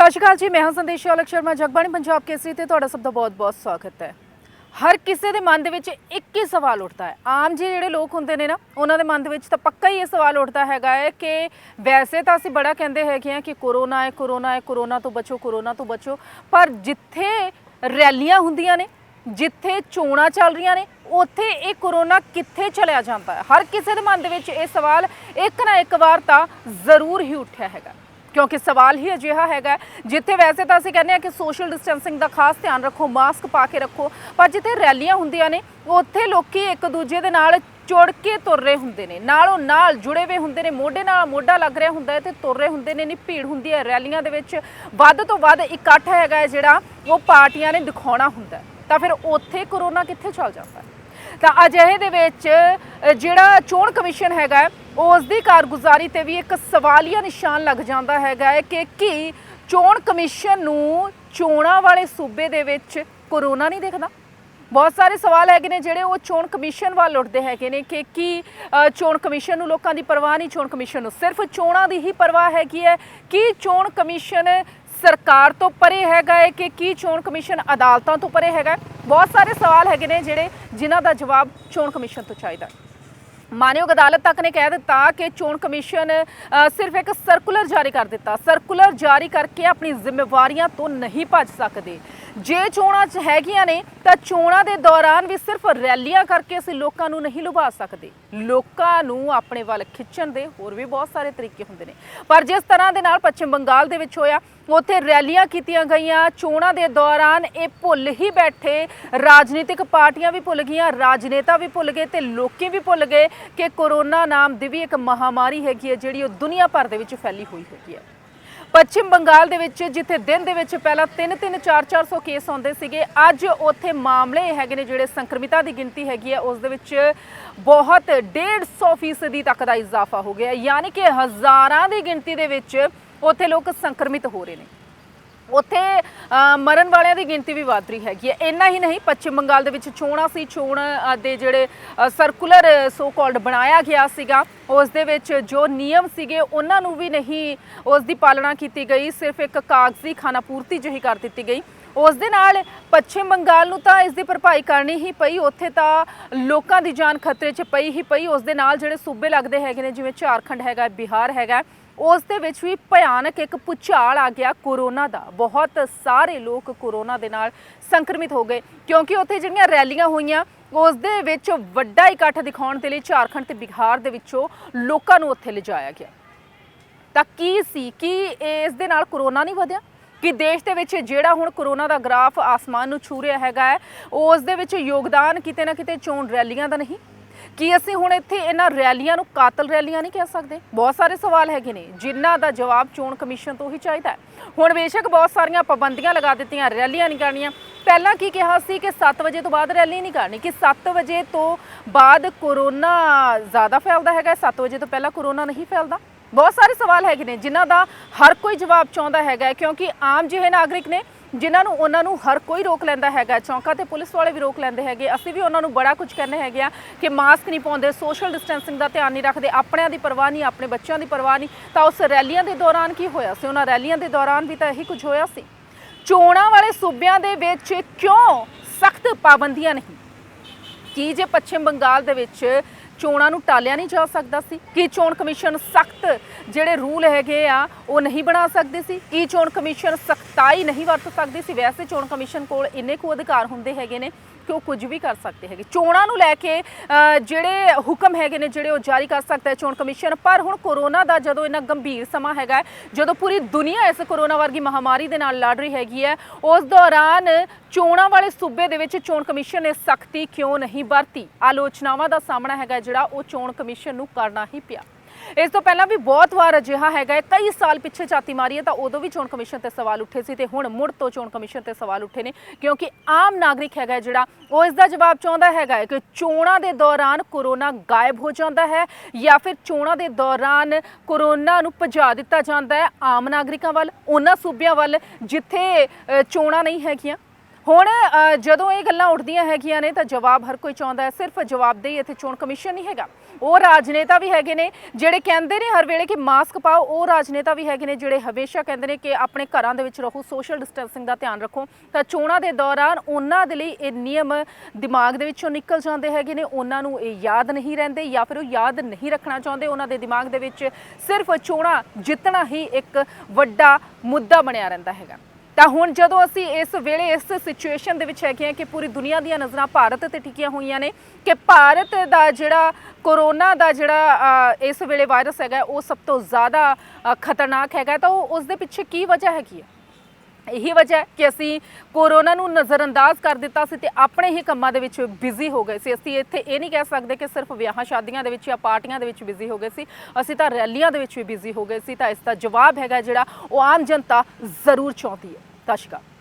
सत श्री अकाल जी, मैं हाँ संदेश अलग शर्मा। जगबाणी पंजाब केसरी ते तुहाडा सब दा बहुत बहुत स्वागत है। हर किसी के मन के एक ही सवाल उठता है। आम जी जोड़े लोग होंगे ने ना, उन्होंने मन के पक्का ही ये सवाल उठता है कि वैसे तो असीं बड़ा कहते हैं कि कोरोना है, कोरोना है, कोरोना तो बचो, कोरोना तो बचो, पर जिथे रैलियां होंदियां ने, जिथे चोणां चल रही ने, उत्थे ये कोरोना कित्थे चलिया जाता है। हर किसी के मन के ये सवाल एक ना एक बार तो जरूर ही उठा है, क्योंकि सवाल ही अजिहा है जिथे वैसे तो असं कहने कि सोशल डिस्टेंसिंग का खास ध्यान रखो, मास्क पा के रखो, पर जिथे रैलियां होंदियां ने उत्थे लोग एक दूजे के नाल जुड़ के तुर रहे होंदे ने, नालों नाल जुड़े हुए होंदे ने, मोढे नाल मोढा लग रहा होंदा है ते तुर रहे होंदे ने। नी भीड़ होंदी है रैलियां दे विच, वध तो वध इकट्ठ है जिहड़ा वो पार्टियां ने दिखाउणा हुंदा है, तां फिर उत्थे कोरोना कित्थे चल जाता है। तो अजिहे दे विच जिहड़ा चोण कमीशन हैगा उसकी कारगुजारी ते भी एक सवालिया निशान लग जाता है कि चोण कमीशन नूं चोणां वाले सूबे दे विच कोरोना नहीं देखदा। बहुत सारे सवाल है ने जिहड़े वो चोण कमीशन वाल उठते हैं ने कि चोण कमीशन नूं लोकां दी परवाह नहीं, चोण कमीशन नूं सिर्फ चोणां दी ही परवाह हैगी है कि चोण कमीशन सरकार तो परे है कि चोण कमीशन अदालतों तो परे है। बहुत सारे सवाल है ने जिहड़े जिन्हां दा जवाब चोण कमीशन तो चाहिए। मानयोग अदालत तक ने कह दिता कि चोण कमीशन सिर्फ एक सर्कुलर जारी कर दिता, सर्कुलर जारी करके अपनी जिम्मेवारियां तो नहीं भज सकते। जे चोणां हैगियां ने तो चोणां दे दौरान भी सिर्फ रैलियां करके असीं लोकां नूं नहीं लुभा सकते। लोकां नूं अपने वल खिच्चण दे होर भी बहुत सारे तरीके हुंदे ने, पर जिस तरह दे नाल पश्चिम बंगाल दे विच होया उत्थे रैलियां कीतियां गईयां, चोणां दे दौरान ये भुल ही बैठे, राजनीतिक पार्टियां भी भुल गईयां, राजनेता भी भुल गए ते लोकी भी भुल गए कि कोरोना नाम दी भी एक महामारी हैगी है जिहड़ी दुनिया भर दे विच फैली हुई हैगी है। पश्चिम बंगाल दे विच जिथे दिन दे विच पहला 300 400 केस आउंदे सीगे, अज उत्थे मामले हैगे ने जिहड़े संक्रमितां दी गिनती हैगी है उस दे विच बहुत 150% तक दा इजाफा हो गया, यानी कि हज़ारां दी गिनती दे विच उत्थे लोग संक्रमित हो रहे हैं। उत्थे मरण वालियां दी गिनती भी वध रही हैगी है। इन्ना ही नहीं, पश्चिम बंगाल दे विच चोणां सी, चोण दे जिहड़े सर्कुलर सो कॉल्ड बनाया गया सीगा उस दे विच जो नियम सीगे उन्हां नूं भी नहीं उस दी पालना कीती गई, सिर्फ एक कागजी खानापूर्ति जो ही कर दित्ती गई। उस दे नाल पश्चिम बंगाल नूं तां इस दी भरपाई करनी ही पई, उत्थे तां लोकां दी जान खतरे 'च पई ही पई। उस दे नाल जिहड़े सूबे लगदे हैगे ने जिवें झारखंड हैगा, बिहार हैगा, उस दे विच भी भयानक एक भूचाल आ गया कोरोना दा। बहुत सारे लोग कोरोना दे नाल संक्रमित हो गए क्योंकि उत्थे जिहड़ियां रैलियां होईयां उस दे विच वड्डा इकट्ठ दिखाउण दे लई झारखंड ते बिहार दे विचों लोकां नूं उत्थे लिजाया गया। तां की सी कि इस दे नाल कोरोना नहीं वधिया कि देश दे विच जिहड़ा हुण कोरोना दा ग्राफ आसमान नूं छू रिहा हैगा उस दे विच योगदान किते ना किते चोण रैलियां दा नहीं कि असीं हुण इत्थे इन्हां रैलियां नूं कातल रैलियां नहीं कह सकते। बहुत सारे सवाल हैगे ने जिन्हां दा जवाब चोण कमीशन तो ही चाहिदा है। हुण बेशक बहुत सारियां पाबंदियां लगा दित्तियां, रैलियां नहीं करनियां। पहलां की कहा सी कि 7 वजे तो बाद रैली नहीं करनी, कि 7 वजे तो बाद कोरोना ज़्यादा फैलदा हैगा, 7 वजे तो पहलां कोरोना नहीं फैलदा। बहुत सारे सवाल हैगे ने जिन्हां दा हर कोई जवाब चाहुंदा हैगा, क्योंकि आम जिहे नागरिक ने जिन्होंने उन्होंने हर कोई रोक लैंदा है, चौंका ते पुलिस वाले भी रोक लैंदे हैगे। असीं भी उन्होंने बड़ा कुछ कहने हैं कि मास्क नहीं पाउंदे, सोशल डिस्टेंसिंग का ध्यान नहीं रखते, अपनिਆਂ दी परवाह नहीं, अपने बच्चों की परवाह नहीं। तो उस रैलियां के दौरान की होया सी? उन्हां रैलियां के दौरान भी तो यही कुछ होया सी। चोणां वाले सूबिਆਂ दे विच क्यों सख्त पाबंदियां नहीं? कि जे पश्चिम बंगाल दे विच चोणां नूं टालिया नहीं जा सकदा सी? कि चोण कमीशन सख्त जिहड़े रूल हैगे आ वो नहीं बना सकदी सी? कि चोण कमीशन सख्ताई नहीं वरत सकदी सी? वैसे चोण कमीशन कोल इन्ने कुछ अधिकार हुंदे हैगे ने कि वो कुछ भी कर सकते हैं। चोणां नूं लैके जिहड़े हुक्म हैगे ने जिहड़े वो जारी कर सकता है चोण कमीशन। पर हुण कोरोना दा जदों इन्ना गंभीर समा हैगा, जदों पूरी दुनिया इस कोरोना वर्गी महामारी दे नाल लड़ रही हैगी है, उस दौरान चोणां वाले सूबे दे विच चोण कमीशन ने सख्ती क्यों नहीं वरती? आलोचनावां दा सामना हैगा जिहड़ा वो चोण कमीशन नूं करना ही पिया। इस तो पहला भी बहुत बार अजिहा है, कई साल पिछे छाती मारी है तो उदों भी चोण कमीशन ते सवाल उठे सी ते हुण मुड़ तो चोण कमीशन ते सवाल उठे ने, क्योंकि आम नागरिक है जिहड़ा वो इसका जवाब चाहुंदा है कि चोणां दे दौरान कोरोना गायब हो जाता है या फिर चोणां दे दौरान कोरोना नूं भजा दिता जाता है आम नागरिकां वल, उन्हां सूबिਆਂ वल जिथे चोणां नहीं हैगियां। हुण जदों ये गल्लां उठदियां हैगियां ने तो जवाब हर कोई चाहुंदा है, सिर्फ जवाबदेही इत्थे चोण कमीशन नहीं हैगा। ਉਹ ਰਾਜਨੇਤਾ ਵੀ ਹੈਗੇ ਨੇ ਜਿਹੜੇ ਕਹਿੰਦੇ ਨੇ ਹਰ ਵੇਲੇ ਕਿ ਮਾਸਕ ਪਾਓ, ਉਹ ਰਾਜਨੇਤਾ ਵੀ ਹੈਗੇ ਨੇ ਜਿਹੜੇ ਹਮੇਸ਼ਾ ਕਹਿੰਦੇ ਨੇ ਕਿ ਆਪਣੇ ਘਰਾਂ ਦੇ ਵਿੱਚ ਰਹੋ, ਸੋਸ਼ਲ ਡਿਸਟੈਂਸਿੰਗ ਦਾ ਧਿਆਨ ਰੱਖੋ। ਤਾਂ ਚੋਣਾਂ ਦੇ ਦੌਰਾਨ ਉਹਨਾਂ ਦੇ ਲਈ ਇਹ ਨਿਯਮ ਦਿਮਾਗ ਦੇ ਵਿੱਚੋਂ ਨਿਕਲ ਜਾਂਦੇ ਹੈਗੇ ਨੇ, ਉਹਨਾਂ ਨੂੰ ਇਹ ਯਾਦ ਨਹੀਂ ਰਹਿੰਦੇ ਜਾਂ ਫਿਰ ਉਹ ਯਾਦ ਨਹੀਂ ਰੱਖਣਾ ਚਾਹੁੰਦੇ। ਉਹਨਾਂ ਦੇ ਦਿਮਾਗ ਦੇ ਵਿੱਚ ਸਿਰਫ ਚੋਣਾਂ ਜਿੱਤਣਾ ਹੀ ਇੱਕ ਵੱਡਾ ਮੁੱਦਾ ਬਣਿਆ ਰਹਿੰਦਾ ਹੈਗਾ। ਤਾਂ ਹੁਣ ਜਦੋਂ ਅਸੀਂ ਇਸ ਵੇਲੇ ਇਸ ਸਿਚੁਏਸ਼ਨ ਦੇ ਵਿੱਚ ਹੈਗੇ ਹਾਂ ਕਿ ਪੂਰੀ ਦੁਨੀਆ ਦੀਆਂ ਨਜ਼ਰਾਂ ਭਾਰਤ ਤੇ ਟਿਕੀਆਂ ਹੋਈਆਂ ਨੇ ਕਿ ਭਾਰਤ ਦਾ ਜਿਹੜਾ ਕੋਰੋਨਾ ਦਾ ਜਿਹੜਾ ਇਸ ਵੇਲੇ ਵਾਇਰਸ ਹੈਗਾ ਉਹ ਸਭ ਤੋਂ ਜ਼ਿਆਦਾ ਖਤਰਨਾਕ ਹੈਗਾ, ਤਾਂ ਉਹ ਉਸ ਦੇ ਪਿੱਛੇ ਕੀ ਵਜ੍ਹਾ ਹੈਗੀ ਹੈ? ਇਹੀ ਵਜ੍ਹਾ ਹੈ ਕਿ ਅਸੀਂ ਕੋਰੋਨਾ ਨੂੰ ਨਜ਼ਰਅੰਦਾਜ਼ ਕਰ ਦਿੱਤਾ ਸੀ ਤੇ ਆਪਣੇ ਹੀ ਕੰਮਾਂ ਦੇ ਵਿੱਚ ਬਿਜ਼ੀ ਹੋ ਗਏ ਸੀ। ਅਸੀਂ ਇੱਥੇ ਇਹ ਨਹੀਂ ਕਹਿ ਸਕਦੇ ਕਿ ਸਿਰਫ ਵਿਆਹਾਂ ਸ਼ਾਦੀਆਂ ਦੇ ਵਿੱਚ ਜਾਂ ਪਾਰਟੀਆਂ ਦੇ ਵਿੱਚ ਬਿਜ਼ੀ ਹੋ ਗਏ ਸੀ, ਅਸੀਂ ਤਾਂ ਰੈਲੀਆਂ ਦੇ ਵਿੱਚ ਵੀ ਬਿਜ਼ੀ ਹੋ ਗਏ ਸੀ। ਤਾਂ ਇਸ ਦਾ ਜਵਾਬ ਹੈਗਾ ਜਿਹੜਾ ਉਹ ਆਮ ਜਨਤਾ ਜ਼ਰੂਰ ਚਾਹੁੰਦੀ ਹੈ। ਸਤਿ ਸ਼੍ਰੀ ਅਕਾਲ।